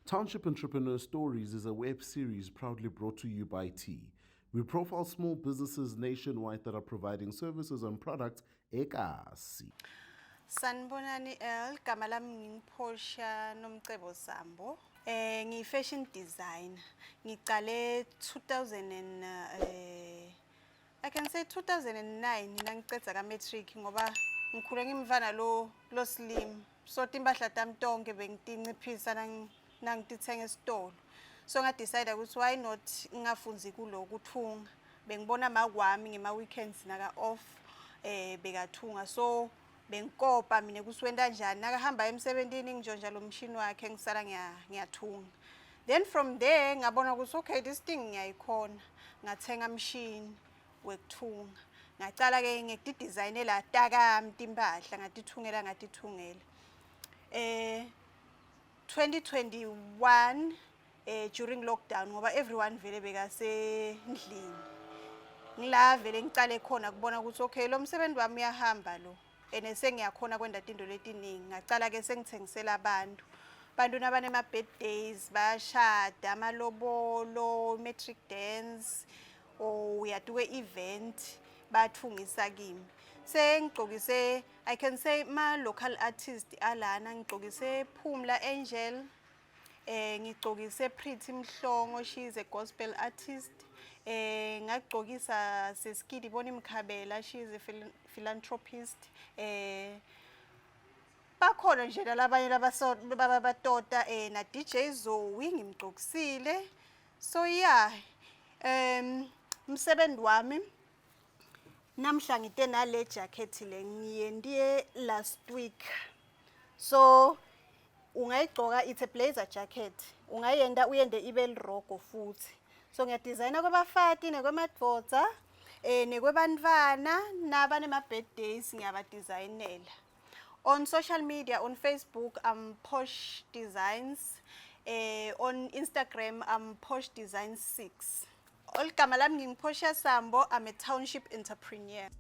Township Entrepreneurs Stories is a web series proudly brought to you by T. We profile small businesses nationwide that are providing services and products ekasi. Sanibonani gama lami Portia nomcebo Sambo. Fashion designer. Ngiqale 2000 and I can say 2009 ngiceda ka matric ngoba ngikhule ngimfana lo slim. So timbahla tami tonke bengitinciphisa nangitithenga esitolo. So nga decide ukuthi why not ngafundzi kuloku kuthunga. Bengibona makwami ngema weekends naka off bekathunga. So bengikopa mina kuswenda njani nakahamba emsebentini ngijonja lo mshini wakhe ngisala ngiyathunga. Then from there ngabona ukuthi okay this thing ngiyayikhona. Ngathenga machine wekuthunga. Ngacala ke ngikudesignela takami timbahla ngatithungela. 2021 during lockdown ngoba everyone vele bekasendlini. Ngila vele ngicale khona kubona ukuthi okay lo msebenzi wami uyahamba lo. Sengiyakhona kwenda into letiningi ngacala ke sengithengisela abantu nabane birthdays bayashada amalobolo matric dance uyatuke event bathungisa kimi sengigcokise I can say ma local artist alana ngigcokise Phumla Angel ngigcokise Pretty Mhlongo, she is a gospel artist. Ngagcokisa Seskidi Boni Mkhabela, she is a philanthropist. Bakhona nje labanye labadota na DJ Zoe ngimgcokisile. So yeah, umsebenzi wami namhla ngite nale jacket le ngiyendiye last week. So ungayigcoka it's a blazer jacket. Ungayenda uyende ibe lirogo futhi. So ngiyadesigna kwabafati nekwemadvodza nekwebantwana nabane ma birthdays ngiyabadesignela. On social media, on Facebook, I'm Posh Designs. On Instagram, I'm Posh Designs 6. All gama lami ngingu Portia Sambo, I'm a township entrepreneur.